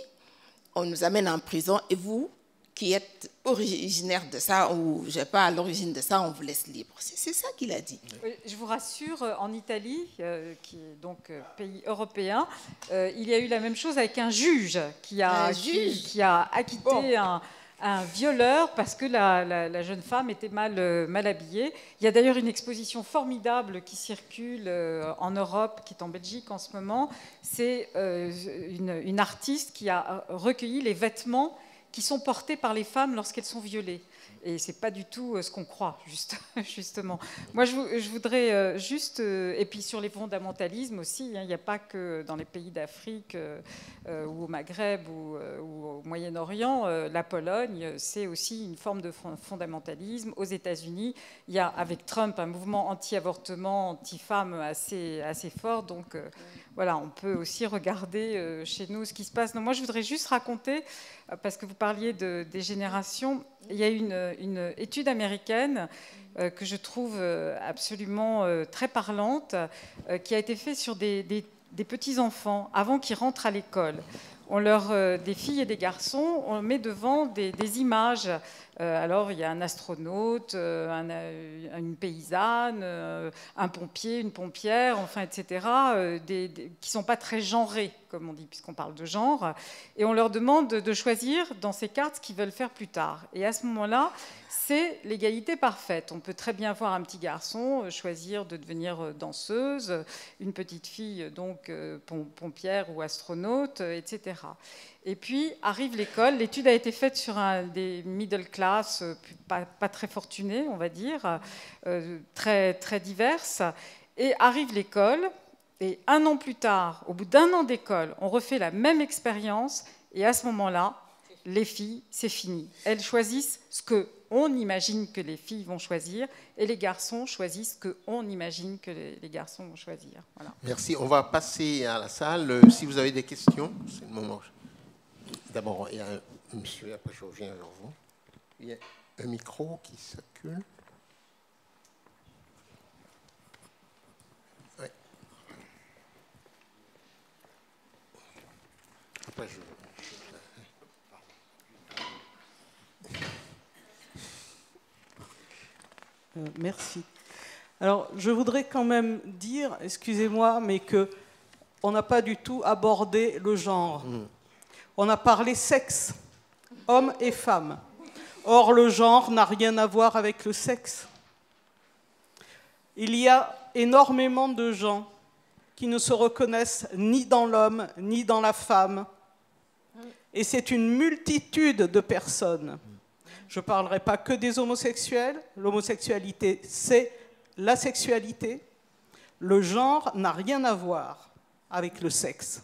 on nous amène en prison, et vous, qui êtes originaire de ça, ou je ne sais pas, à l'origine de ça, on vous laisse libre. C'est ça qu'il a dit. Je vous rassure, en Italie, qui est donc pays européen, il y a eu la même chose avec un juge qui a acquitté un violeur parce que la jeune femme était mal habillée. Il y a d'ailleurs une exposition formidable qui circule en Europe, qui est en Belgique en ce moment. C'est une artiste qui a recueilli les vêtements qui sont portées par les femmes lorsqu'elles sont violées. Et ce n'est pas du tout ce qu'on croit, justement. Moi, je voudrais juste... et puis sur les fondamentalismes aussi, il n'y a pas que dans les pays d'Afrique ou au Maghreb ou au Moyen-Orient. La Pologne, c'est aussi une forme de fondamentalisme. Aux États-Unis, il y a, avec Trump, un mouvement anti-avortement, anti-femme assez fort. Donc, voilà, on peut aussi regarder chez nous ce qui se passe. Non, moi, je voudrais juste raconter, parce que vous parliez des générations, il y a une étude américaine que je trouve absolument très parlante, qui a été faite sur des petits-enfants avant qu'ils rentrent à l'école. Des filles et des garçons, on met devant des images Alors, il y a un astronaute, une paysanne, un pompier, une pompière, enfin, etc., qui ne sont pas très genrés, comme on dit, puisqu'on parle de genre. Et on leur demande de choisir dans ces cartes ce qu'ils veulent faire plus tard. Et à ce moment-là, c'est l'égalité parfaite. On peut très bien voir un petit garçon choisir de devenir danseuse, une petite fille, donc pompière ou astronaute, etc. Et puis arrive l'école. L'étude a été faite sur des middle class, pas très fortunés, on va dire, très, très diverses. Et arrive l'école, et 1 an plus tard, au bout d'1 an d'école, on refait la même expérience, et à ce moment-là, les filles, c'est fini. Elles choisissent ce qu'on imagine que les filles vont choisir, et les garçons choisissent ce qu'on imagine que les garçons vont choisir. Voilà. Merci. On va passer à la salle. Si vous avez des questions, c'est le moment. D'abord, il y a un monsieur, après je reviens vers vous. Il y a un micro qui circule. Oui. Après je... Merci. Alors, je voudrais quand même dire, excusez-moi, mais qu'on n'a pas du tout abordé le genre. On a parlé sexe, hommes et femmes. Or, le genre n'a rien à voir avec le sexe. Il y a énormément de gens qui ne se reconnaissent ni dans l'homme, ni dans la femme. Et c'est une multitude de personnes. Je ne parlerai pas que des homosexuels. L'homosexualité, c'est la sexualité. Le genre n'a rien à voir avec le sexe.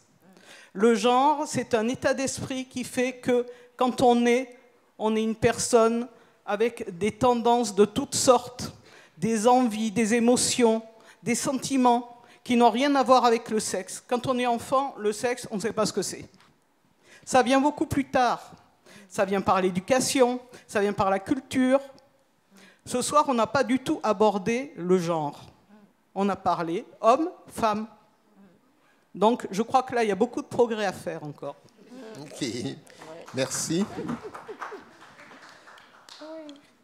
Le genre, c'est un état d'esprit qui fait que quand on est une personne avec des tendances de toutes sortes, des envies, des émotions, des sentiments qui n'ont rien à voir avec le sexe. Quand on est enfant, le sexe, on ne sait pas ce que c'est. Ça vient beaucoup plus tard. Ça vient par l'éducation, ça vient par la culture. Ce soir, on n'a pas du tout abordé le genre. On a parlé homme, femme. Donc, je crois que là, il y a beaucoup de progrès à faire encore. Ok, merci.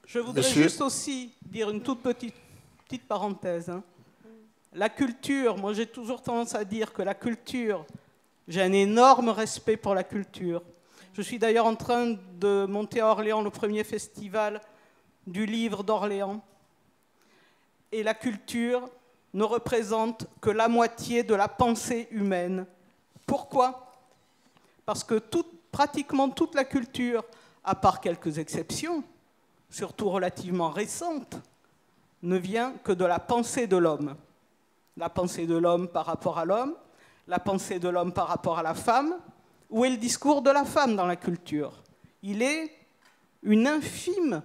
Je voudrais juste aussi dire une toute petite parenthèse. La culture, moi j'ai toujours tendance à dire que la culture, j'ai un énorme respect pour la culture. Je suis d'ailleurs en train de monter à Orléans le premier festival du livre d'Orléans. Et la culture ne représente que la moitié de la pensée humaine. Pourquoi? Parce que pratiquement toute la culture, à part quelques exceptions, surtout relativement récentes, ne vient que de la pensée de l'homme. La pensée de l'homme par rapport à l'homme, la pensée de l'homme par rapport à la femme. Où est le discours de la femme dans la culture? Il est une infime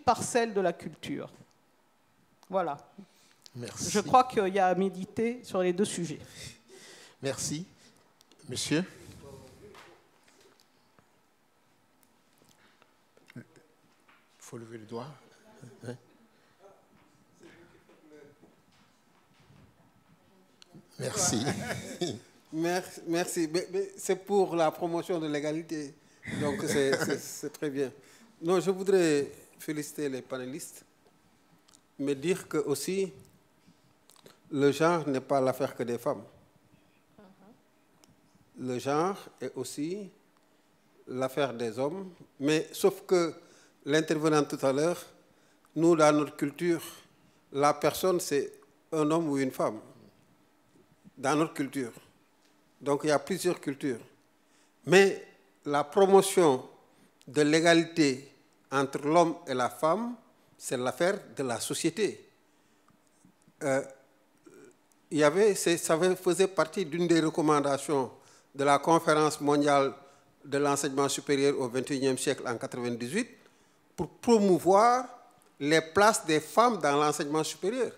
parcelle de la culture. Voilà. Merci. Je crois qu'il y a à méditer sur les deux sujets. Merci. Monsieur? Il faut lever le doigt. Hein? Merci. Merci. Mais c'est pour la promotion de l'égalité. Donc, c'est très bien. Non, je voudrais féliciter les panélistes, mais dire que aussi, le genre n'est pas l'affaire que des femmes. Le genre est aussi l'affaire des hommes, mais sauf que l'intervenant tout à l'heure, nous, dans notre culture, la personne, c'est un homme ou une femme. Dans notre culture. Donc, il y a plusieurs cultures. Mais la promotion de l'égalité entre l'homme et la femme, c'est l'affaire de la société. Ça faisait partie d'une des recommandations de la Conférence mondiale de l'enseignement supérieur au XXIe siècle en 1998 pour promouvoir les places des femmes dans l'enseignement supérieur.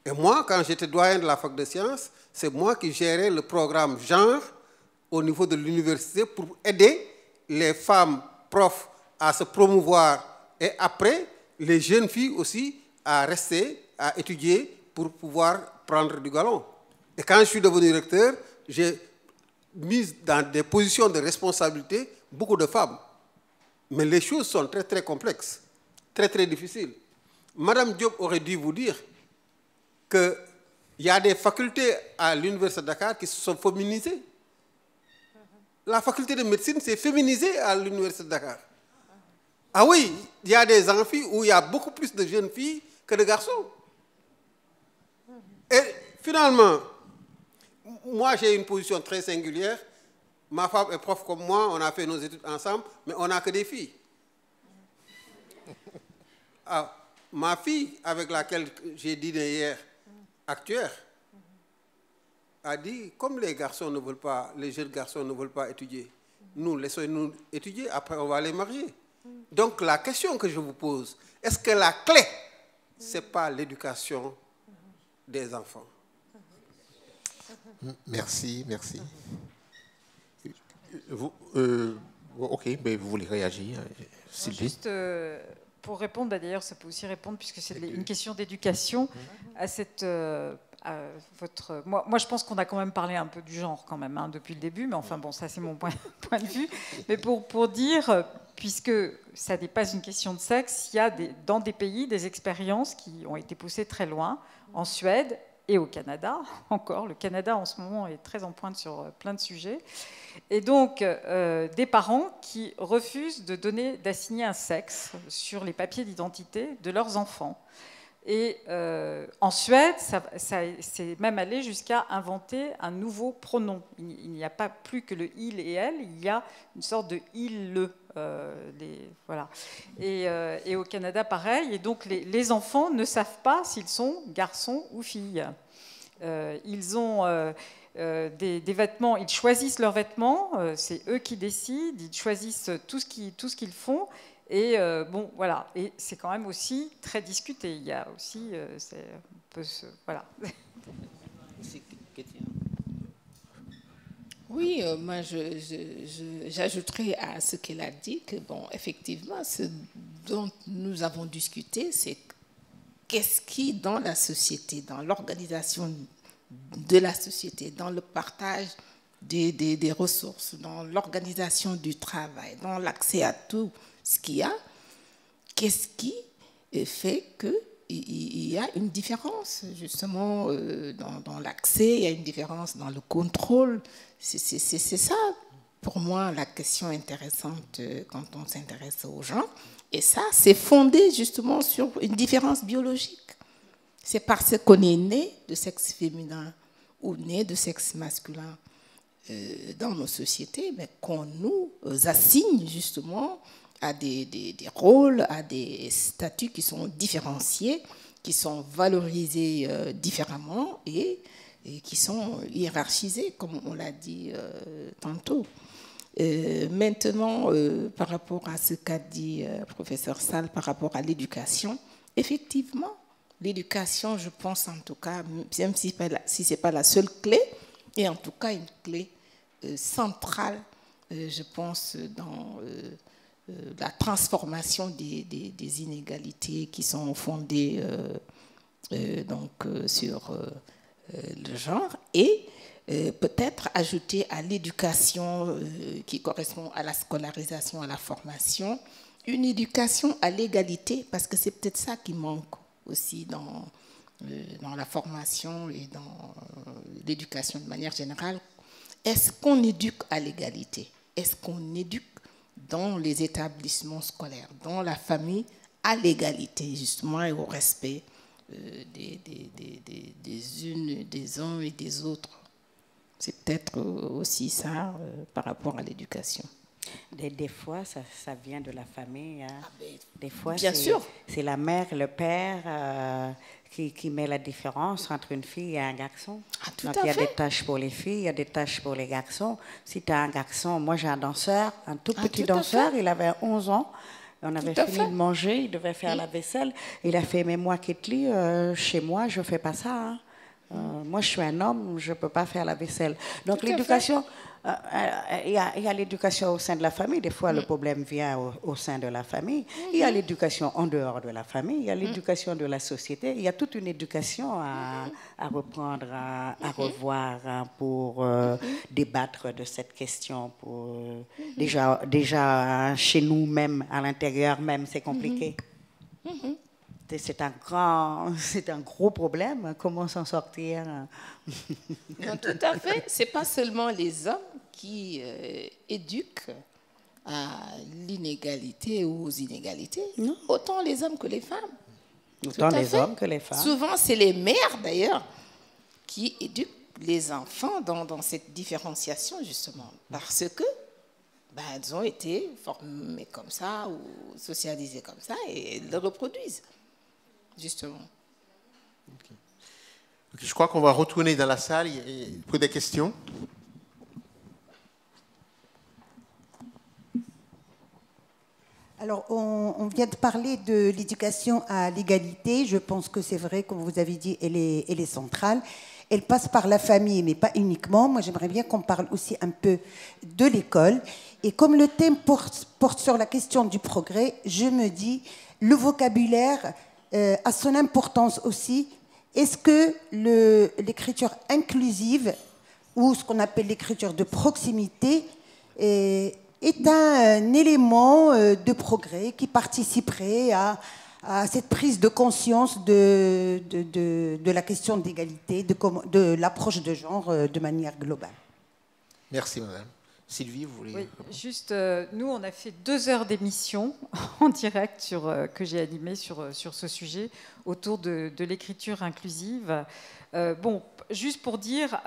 Et moi, quand j'étais doyen de la fac de sciences, c'est moi qui gérais le programme genre au niveau de l'université pour aider les femmes profs à se promouvoir et après, les jeunes filles aussi à rester, à étudier pour pouvoir prendre du galon. Et quand je suis devenu recteur, j'ai mis dans des positions de responsabilité beaucoup de femmes. Mais les choses sont très, très complexes, très, très difficiles. Madame Diop aurait dû vous dire qu'il y a des facultés à l'Université de Dakar qui se sont féminisées. La faculté de médecine s'est féminisée à l'Université de Dakar. Ah oui, il y a des amphis où il y a beaucoup plus de jeunes filles que de garçons. Et finalement, moi j'ai une position très singulière. Ma femme est prof comme moi, on a fait nos études ensemble, mais on n'a que des filles. Ah, ma fille, avec laquelle j'ai dîné hier, actuaire, a dit, comme les garçons ne veulent pas, les jeunes garçons ne veulent pas étudier, nous laissons-nous étudier, après on va les marier. Donc la question que je vous pose, est-ce que la clé, ce n'est pas l'éducation des enfants? Merci, merci. Vous, ok, mais vous voulez réagir, Sylvie? Juste pour répondre, d'ailleurs, ça peut aussi répondre, puisque c'est une question d'éducation, à cette... Moi, je pense qu'on a quand même parlé un peu du genre, quand même, hein, depuis le début, mais enfin, bon, ça, c'est mon point de vue. Mais pour dire, puisque ça n'est pas une question de sexe, il y a dans des pays des expériences qui ont été poussées très loin, en Suède et au Canada, encore. Le Canada, en ce moment, est très en pointe sur plein de sujets. Et donc, des parents qui refusent d'assigner un sexe sur les papiers d'identité de leurs enfants. Et en Suède, c'est même allé jusqu'à inventer un nouveau pronom. Il n'y a pas plus que le il et elle, il y a une sorte de il, le. Voilà. Et au Canada, pareil. Et donc, les enfants ne savent pas s'ils sont garçons ou filles. Ils ont des vêtements, ils choisissent leurs vêtements, c'est eux qui décident, ils choisissent tout ce qu'ils font. Et bon, voilà. Et c'est quand même aussi très discuté. Il y a aussi, voilà. Oui, moi, j'ajouterais à ce qu'elle a dit que, bon, effectivement, ce dont nous avons discuté, c'est qu'est-ce qui, dans la société, dans l'organisation de la société, dans le partage des ressources, dans l'organisation du travail, dans l'accès à tout ce qu'il y a, qu'est-ce qui fait qu'il y a une différence, justement, dans l'accès, il y a une différence dans le contrôle. C'est ça, pour moi, la question intéressante quand on s'intéresse aux gens. Et ça, c'est fondé justement sur une différence biologique. C'est parce qu'on est né de sexe féminin ou né de sexe masculin dans nos sociétés, mais qu'on nous assigne justement à des rôles, à des statuts qui sont différenciés, qui sont valorisés différemment et qui sont hiérarchisés, comme on l'a dit tantôt. Maintenant, par rapport à ce qu'a dit professeur Sall, par rapport à l'éducation, effectivement, l'éducation, je pense en tout cas, même si ce n'est pas la seule clé, et en tout cas une clé centrale, je pense, dans la transformation des inégalités qui sont fondées sur le genre, et peut-être ajouter à l'éducation qui correspond à la scolarisation, à la formation, une éducation à l'égalité, parce que c'est peut-être ça qui manque aussi dans la formation et dans l'éducation de manière générale. Est-ce qu'on éduque à l'égalité? Est-ce qu'on éduque dans les établissements scolaires, dans la famille, à l'égalité, justement, et au respect des unes, des uns et des autres? C'est peut-être aussi ça par rapport à l'éducation. Des fois, ça vient de la famille. Hein. Des fois, bien sûr. C'est la mère, le père qui met la différence entre une fille et un garçon. Tout Donc, à il y a fait. des tâches pour les filles, il y a des tâches pour les garçons. Si tu as un garçon, moi j'ai un danseur, un tout petit danseur, il avait 11 ans. On avait fini de manger, il devait faire la vaisselle. Il a fait, mais moi, Ketli, chez moi, je ne fais pas ça. Hein. Moi, je suis un homme, je ne peux pas faire la vaisselle. Donc, Tout à l'éducation, il y a l'éducation au sein de la famille. Des fois, le problème vient au sein de la famille. Il y a l'éducation en dehors de la famille. Il y a l'éducation de la société. Il y a toute une éducation à reprendre, à revoir pour débattre de cette question. Déjà, chez nous-mêmes, à l'intérieur même, c'est compliqué. C'est un gros problème. Comment s'en sortir? Non, tout à fait. Ce n'est pas seulement les hommes qui éduquent à l'inégalité ou aux inégalités. Non. Autant les hommes que les femmes. Autant les hommes que les femmes. Souvent, c'est les mères, d'ailleurs, qui éduquent les enfants dans cette différenciation, justement. Parce que elles ont été formées comme ça ou socialisées comme ça et elles le reproduisent. Justement. Okay. Je crois qu'on va retourner dans la salle pour des questions. Alors, on vient de parler de l'éducation à l'égalité. Je pense que c'est vrai, comme vous avez dit, elle est centrale. Elle passe par la famille, mais pas uniquement. Moi, j'aimerais bien qu'on parle aussi un peu de l'école. Et comme le thème porte sur la question du progrès, je me dis, le vocabulaire a son importance aussi. Est-ce que l'écriture inclusive, ou ce qu'on appelle l'écriture de proximité, est un élément de progrès qui participerait à cette prise de conscience de la question d'égalité, de l'approche de genre de manière globale? Merci, madame. Sylvie, vous voulez... Oui, juste, nous, on a fait 2 heures d'émission en direct que j'ai animé sur ce sujet autour de l'écriture inclusive. Bon, juste pour dire,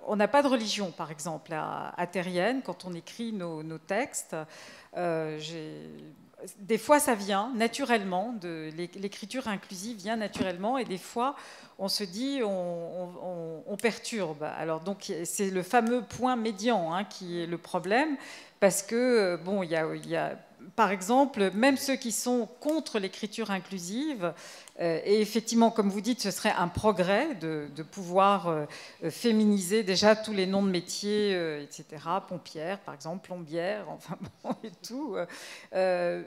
on n'a pas de religion, par exemple, à Terrienne, quand on écrit nos textes. Des fois, ça vient naturellement, l'écriture inclusive vient naturellement, et des fois, on se dit, on perturbe. Alors, donc, c'est le fameux point médian qui est le problème, parce que, bon, il y a, par exemple, même ceux qui sont contre l'écriture inclusive, et effectivement, comme vous dites, ce serait un progrès de pouvoir féminiser déjà tous les noms de métiers, etc. Pompière, par exemple, plombière, enfin bon, et tout.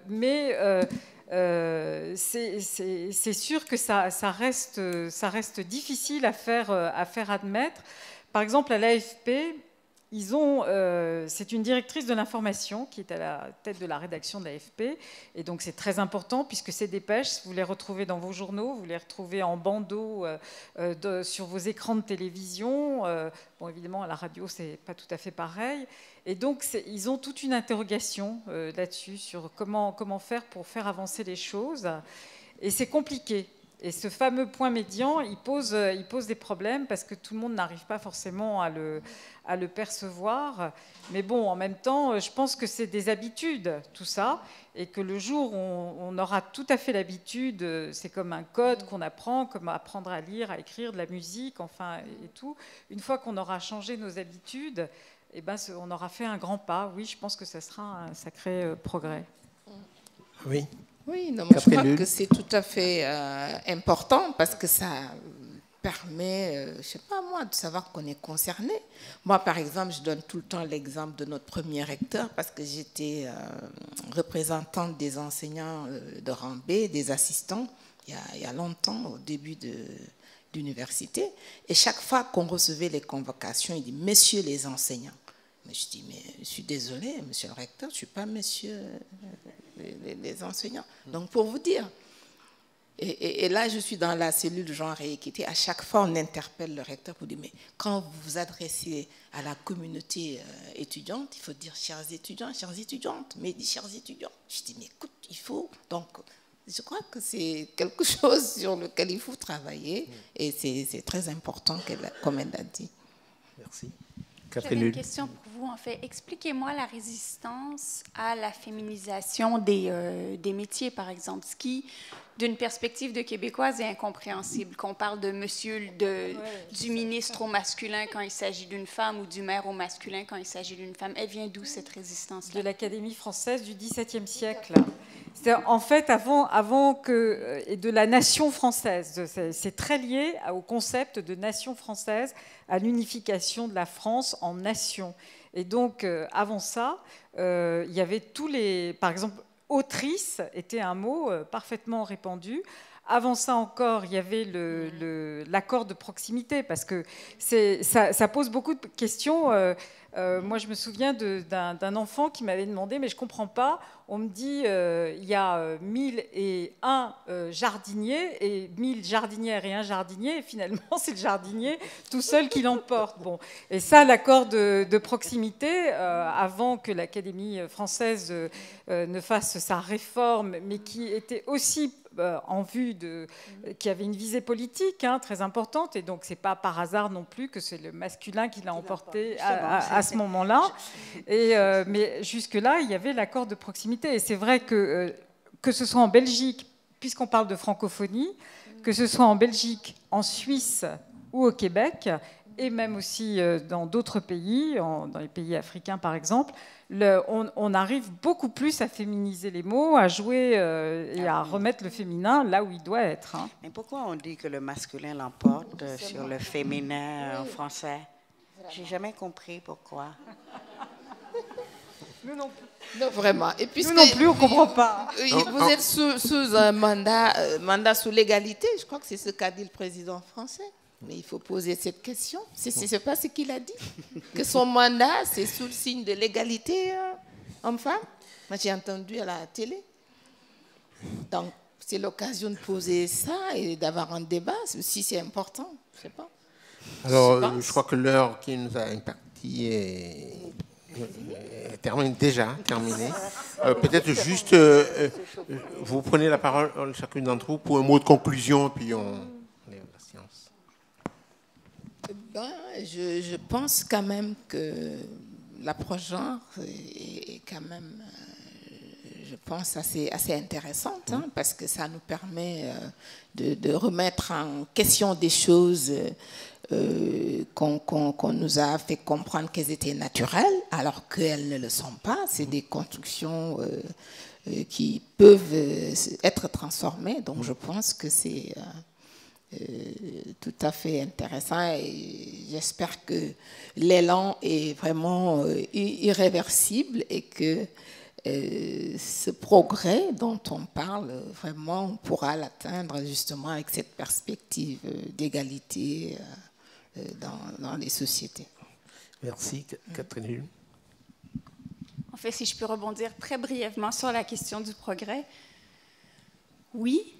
Mais c'est sûr que ça reste difficile à faire admettre. Par exemple, à l'AFP, c'est une directrice de l'information qui est à la tête de la rédaction de l'AFP, et donc c'est très important puisque ces dépêches, vous les retrouvez dans vos journaux, vous les retrouvez en bandeau sur vos écrans de télévision. Bon, évidemment, à la radio, c'est pas tout à fait pareil. Et donc, ils ont toute une interrogation là-dessus sur comment faire pour faire avancer les choses. Et c'est compliqué. Et ce fameux point médian, il pose des problèmes parce que tout le monde n'arrive pas forcément à le percevoir. Mais bon, en même temps, je pense que c'est des habitudes, tout ça, et que le jour où on aura tout à fait l'habitude, c'est comme un code qu'on apprend, comme apprendre à lire, à écrire de la musique, enfin, et tout. Une fois qu'on aura changé nos habitudes, eh ben, on aura fait un grand pas. Oui, je pense que ça sera un sacré progrès. Oui. Oui, non, moi, je crois que c'est tout à fait important parce que ça permet, je ne sais pas moi, de savoir qu'on est concerné. Moi, par exemple, je donne tout le temps l'exemple de notre premier recteur parce que j'étais représentante des enseignants de rang B, des assistants, il y a longtemps, au début d'université. Et chaque fois qu'on recevait les convocations, il dit « Messieurs les enseignants ». Mais je dis, mais je suis désolée, monsieur le recteur, je ne suis pas monsieur les enseignants. Donc, pour vous dire, et là, je suis dans la cellule genre et équité, à chaque fois, on interpelle le recteur pour dire, mais quand vous vous adressez à la communauté étudiante, il faut dire chers étudiants, chères étudiantes, mais il dit chers étudiants. Je dis, mais écoute, il faut... Donc, je crois que c'est quelque chose sur lequel il faut travailler et c'est très important, comme elle l'a dit. Merci. J'avais une question pour vous, en fait. Expliquez-moi la résistance à la féminisation des métiers, par exemple, ce qui, d'une perspective de Québécoise, est incompréhensible. Qu'on parle de monsieur, du ministre au masculin quand il s'agit d'une femme ou du maire au masculin quand il s'agit d'une femme. Elle vient d'où, cette résistance-là? De l'Académie française du XVIIe siècle. En fait, avant que et de la nation française, c'est très lié au concept de nation française, à l'unification de la France en nation. Et donc, avant ça, il y avait tous les, par exemple, autrice était un mot parfaitement répandu. Avant ça encore, il y avait l'accord de proximité, parce que ça pose beaucoup de questions. Moi, je me souviens d'un enfant qui m'avait demandé, mais je ne comprends pas, on me dit il y a 1001 jardiniers, et 1000 jardinières et un jardinier, et finalement, c'est le jardinier tout seul qui l'emporte. Bon. Et ça, l'accord de proximité, avant que l'Académie française ne fasse sa réforme, mais qui était aussi en vue qui avait une visée politique très importante, et donc c'est pas par hasard non plus que c'est le masculin qui l'a emporté à ce moment-là. Mais jusque-là, il y avait l'accord de proximité, et c'est vrai que ce soit en Belgique, puisqu'on parle de francophonie, que ce soit en Belgique, en Suisse ou au Québec, et même aussi dans d'autres pays, dans les pays africains par exemple, on arrive beaucoup plus à féminiser les mots, à jouer et à remettre le féminin là où il doit être. Mais pourquoi on dit que le masculin l'emporte sur le féminin en français? J'ai jamais compris pourquoi. Nous non plus. Non, vraiment. Et nous non plus, on ne comprend pas. Vous êtes sous un mandat sous l'égalité, je crois que c'est ce qu'a dit le président français. Mais il faut poser cette question. C'est pas ce qu'il a dit. Que son mandat, c'est sous le signe de l'égalité homme-femme. Moi, j'ai entendu à la télé. Donc, c'est l'occasion de poser ça et d'avoir un débat. Si c'est important, je sais pas. Alors, je crois que l'heure qui nous a imparti est déjà terminée. Peut-être juste, vous prenez la parole, chacune d'entre vous, pour un mot de conclusion, puis on lève la séance. Je pense quand même que l'approche genre est quand même, je pense, assez intéressante, parce que ça nous permet de remettre en question des choses qu'on nous a fait comprendre qu'elles étaient naturelles, alors qu'elles ne le sont pas. C'est des constructions qui peuvent être transformées. Donc je pense que c'est tout à fait intéressant, et j'espère que l'élan est vraiment irréversible, et que ce progrès dont on parle, vraiment, on pourra l'atteindre justement avec cette perspective d'égalité dans les sociétés. Merci. Catherine. En fait, si je peux rebondir très brièvement sur la question du progrès, oui,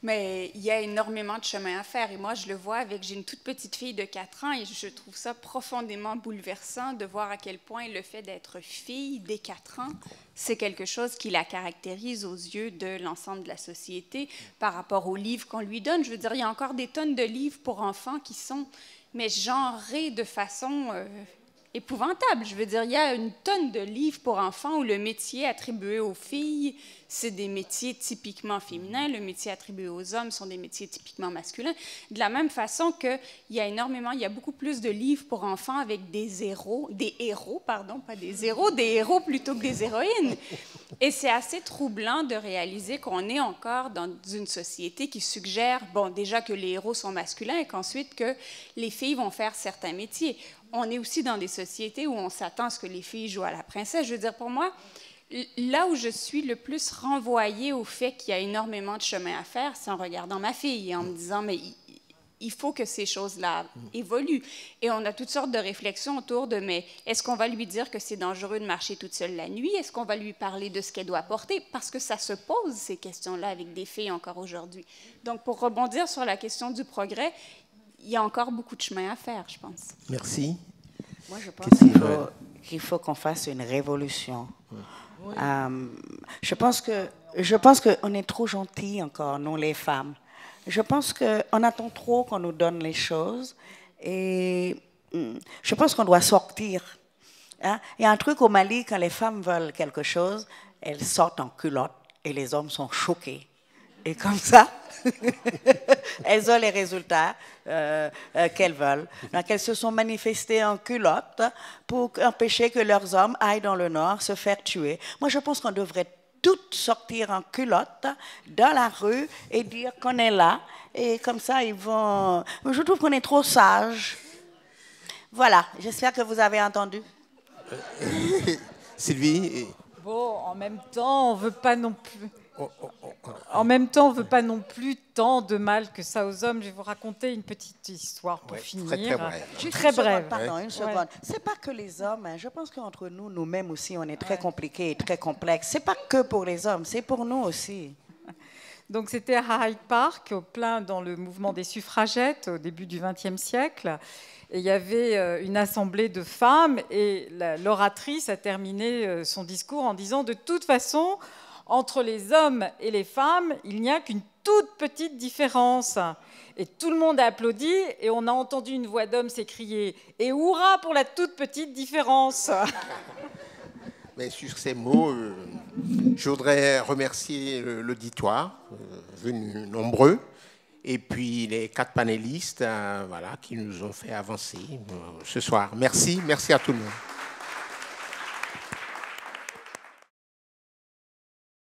mais il y a énormément de chemin à faire. Et moi, je le vois j'ai une toute petite fille de 4 ans, et je trouve ça profondément bouleversant de voir à quel point le fait d'être fille dès 4 ans, c'est quelque chose qui la caractérise aux yeux de l'ensemble de la société par rapport aux livres qu'on lui donne. Je veux dire, il y a encore des tonnes de livres pour enfants qui sont, mais genrés de façon épouvantable. Je veux dire, il y a une tonne de livres pour enfants où le métier attribué aux filles, c'est des métiers typiquement féminins, le métier attribué aux hommes sont des métiers typiquement masculins. De la même façon qu'il y a beaucoup plus de livres pour enfants avec des héros plutôt que des héroïnes. Et c'est assez troublant de réaliser qu'on est encore dans une société qui suggère, déjà que les héros sont masculins, et qu'ensuite que les filles vont faire certains métiers. On est aussi dans des sociétés où on s'attend à ce que les filles jouent à la princesse. Je veux dire, pour moi, là où je suis le plus renvoyée au fait qu'il y a énormément de chemin à faire, c'est en regardant ma fille et en me disant, mais il faut que ces choses-là évoluent. Et on a toutes sortes de réflexions autour de, mais est-ce qu'on va lui dire que c'est dangereux de marcher toute seule la nuit? Est-ce qu'on va lui parler de ce qu'elle doit porter? Parce que ça se pose, ces questions-là, avec des filles encore aujourd'hui. Donc, pour rebondir sur la question du progrès, il y a encore beaucoup de chemin à faire, je pense. Merci. Moi, je pense qu'il faut qu'on fasse une révolution. Oui. Je pense qu'on est trop gentils encore, nous les femmes. Je pense qu'on attend trop qu'on nous donne les choses, et je pense qu'on doit sortir. Il y a un truc au Mali, quand les femmes veulent quelque chose, elles sortent en culotte et les hommes sont choqués. Et comme ça, elles ont les résultats qu'elles veulent. Donc, elles se sont manifestées en culotte pour empêcher que leurs hommes aillent dans le Nord se faire tuer. Moi, je pense qu'on devrait toutes sortir en culotte dans la rue et dire qu'on est là. Et comme ça, ils vont... Je trouve qu'on est trop sages. Voilà, j'espère que vous avez entendu. Sylvie. Bon, en même temps, on veut pas non plus... En même temps, on ne veut pas non plus tant de mal que ça aux hommes. Je vais vous raconter une petite histoire pour finir. Très brève. Très brève. Pardon, une seconde. Ouais. C'est pas que les hommes. Hein. Je pense qu'entre nous, nous-mêmes aussi, on est très compliqués et très complexes. C'est pas que pour les hommes, c'est pour nous aussi. Donc c'était à Hyde Park, au plein dans le mouvement des suffragettes, au début du XXe siècle. Et il y avait une assemblée de femmes et l'oratrice a terminé son discours en disant « De toute façon, entre les hommes et les femmes, il n'y a qu'une toute petite différence. » Et tout le monde a applaudi et on a entendu une voix d'homme s'écrier « Et hurrah pour la toute petite différence !» Mais sur ces mots, je voudrais remercier l'auditoire, venu nombreux, et puis les 4 panélistes voilà, qui nous ont fait avancer ce soir. Merci à tout le monde.